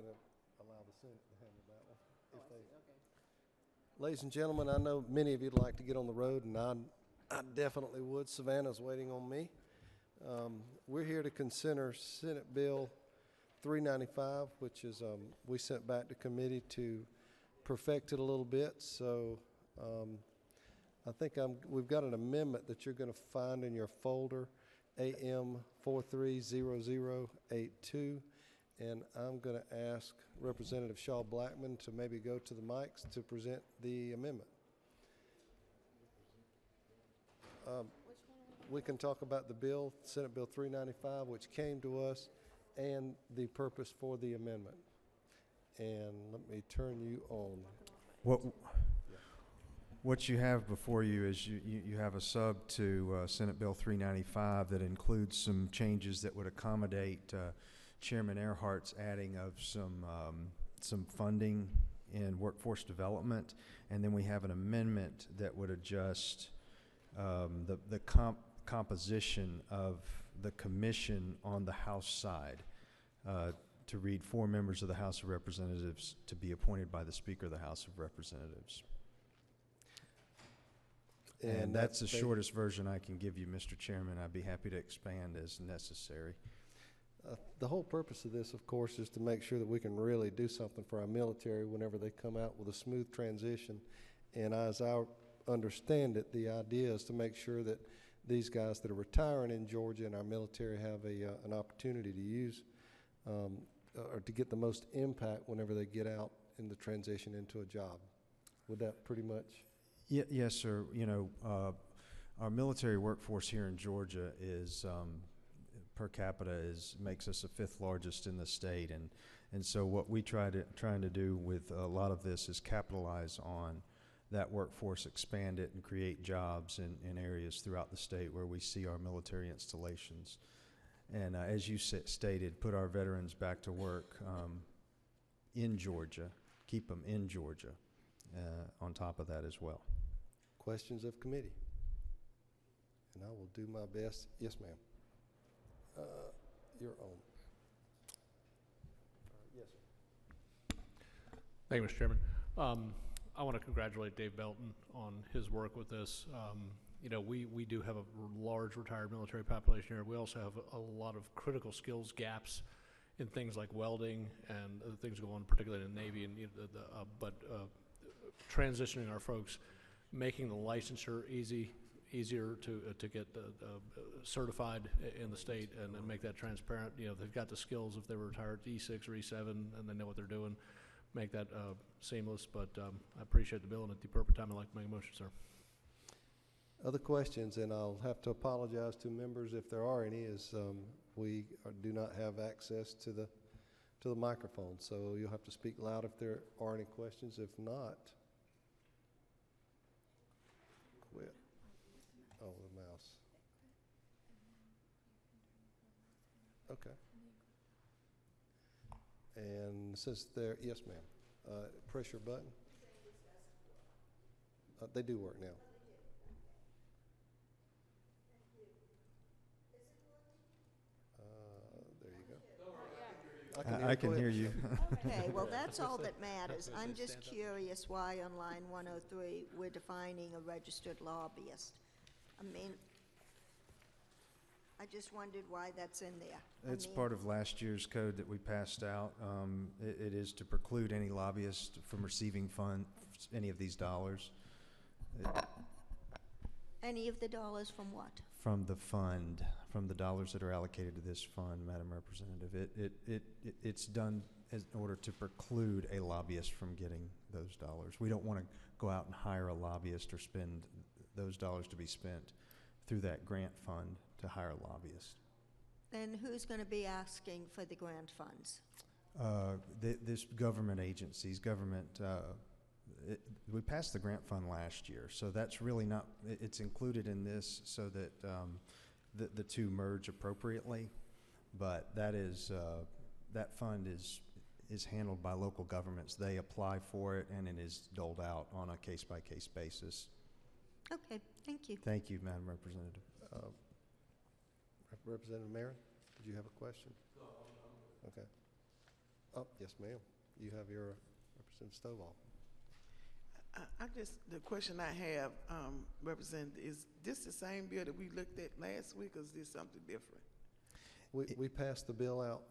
going to allow the Senate to handle that one. If they, ladies and gentlemen, I know many of you'd like to get on the road, and I definitely would. Savannah's waiting on me. We're here to consider Senate Bill 395, which is we sent back to committee to perfect it a little bit. So I think we've got an amendment that you're going to find in your folder, AM 430082. And I'm going to ask Representative Shaw Blackman to maybe go to the mics to present the amendment. We can talk about the bill, Senate Bill 395, which came to us, and the purpose for the amendment. And let me turn you on. What you have before you is you have a sub to Senate Bill 395 that includes some changes that would accommodate Chairman Earhart's adding of some funding in workforce development, and then we have an amendment that would adjust the composition of the commission on the House side to read 4 members of the House of Representatives to be appointed by the Speaker of the House of Representatives. And that's the shortest version I can give you, Mr. Chairman. I'd be happy to expand as necessary. The whole purpose of this, of course, is to make sure that we can really do something for our military whenever they come out with a smooth transition. And as I understand it, the idea is to make sure that these guys that are retiring in Georgia and our military have an opportunity to use or to get the most impact whenever they get out in the transition into a job. Would that pretty much? Yes, sir. You know, our military workforce here in Georgia is per capita makes us the 5th largest in the state, and so what we trying to do with a lot of this is capitalize on that workforce, expand it, and create jobs in areas throughout the state where we see our military installations. And as you stated, put our veterans back to work in Georgia, keep them in Georgia on top of that as well. Questions of committee? And I will do my best. Yes, ma'am. Your own. Yes, sir. Thank you, Mr. Chairman. I want to congratulate Dave Belton on his work with this. You know, we do have a large retired military population here. We also have a lot of critical skills gaps in things like welding and other things going on, particularly in the Navy. And transitioning our folks, making the licensure easier to get certified in the state and make that transparent. You know, they've got the skills if they were retired E6 or E7 and they know what they're doing. Make that seamless. But I appreciate the bill, and at the appropriate time, I'd like to make a motion, sir. Other questions, and I'll have to apologize to members if there are any, as we do not have access to the microphone. So you'll have to speak loud if there are any questions. If not, quit. Oh, the mouse. Okay. And since they're, yes, ma'am. Press your button. They do work now. There you go. I can hear you. Okay, well, that's all that matters. I'm just curious why on line 103 we're defining a registered lobbyist. I mean, I just wondered why that's in there. It's part of last year's code that we passed out. It is to preclude any lobbyist from receiving any of these dollars. Any of the dollars from what? From the fund, from the dollars that are allocated to this fund, Madam Representative. It's done in order to preclude a lobbyist from getting those dollars. We don't want to go out and hire a lobbyist or spend those dollars to be spent through that grant fund to hire a lobbyist. Then who's going to be asking for the grant funds? This government agencies, we passed the grant fund last year, so that's really not, it's included in this so that the two merge appropriately, but that fund is handled by local governments. They apply for it, and it is doled out on a case-by-case basis. Okay, thank you. Thank you, Madam Representative. Representative Marin, did you have a question? No. Okay. Oh, yes, ma'am. You have your Representative Stovall. The question I have, Representative, is this the same bill that we looked at last week, or is this something different? We passed the bill out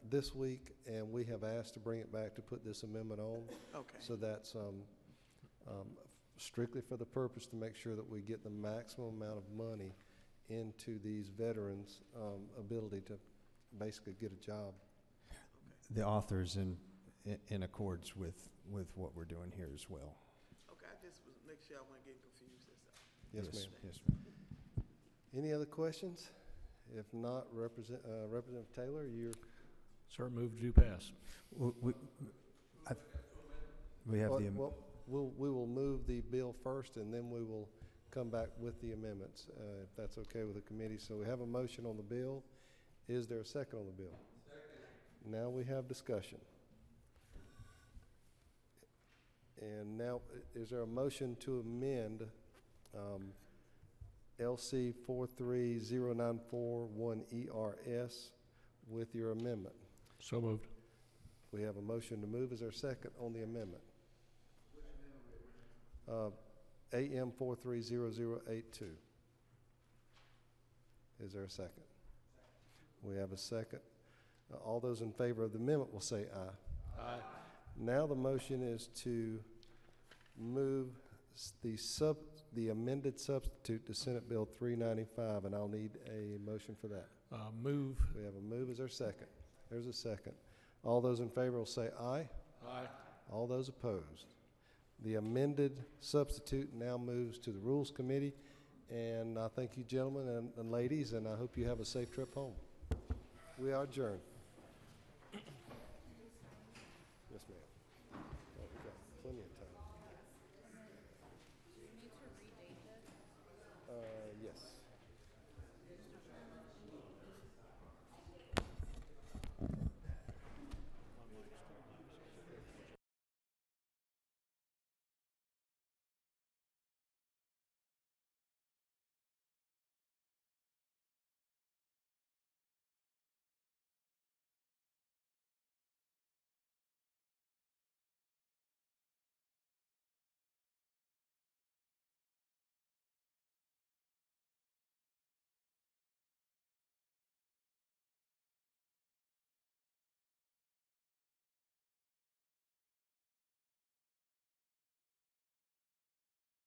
this week, and we have asked to bring it back to put this amendment on. Okay. So that's strictly for the purpose to make sure that we get the maximum amount of money into these veterans' ability to basically get a job. The author's in accords with what we're doing here as well. Okay, I just was make sure I wasn't getting confused, that's all. Yes, ma'am. Yes, ma'am. Any other questions? If not, Representative Taylor, you're... Sir, move to pass. We have the, Well, we will move the bill first, and then we will come back with the amendments, if that's okay with the committee. So we have a motion on the bill. Is there a second on the bill? Second. Now we have discussion. And now, is there a motion to amend LC 4309441 with your amendment? So moved. We have a motion to move. Is there a second on the amendment? AM 430082. Is there a second? We have a second. All those in favor of the amendment will say aye. Aye. Now the motion is to move the amended substitute to Senate Bill 395, and I'll need a motion for that. Move. We have a move. Is there a second? There's a second. All those in favor will say aye. Aye. All those opposed. The amended substitute now moves to the Rules Committee, and I thank you, gentlemen and ladies, and I hope you have a safe trip home. We are adjourned.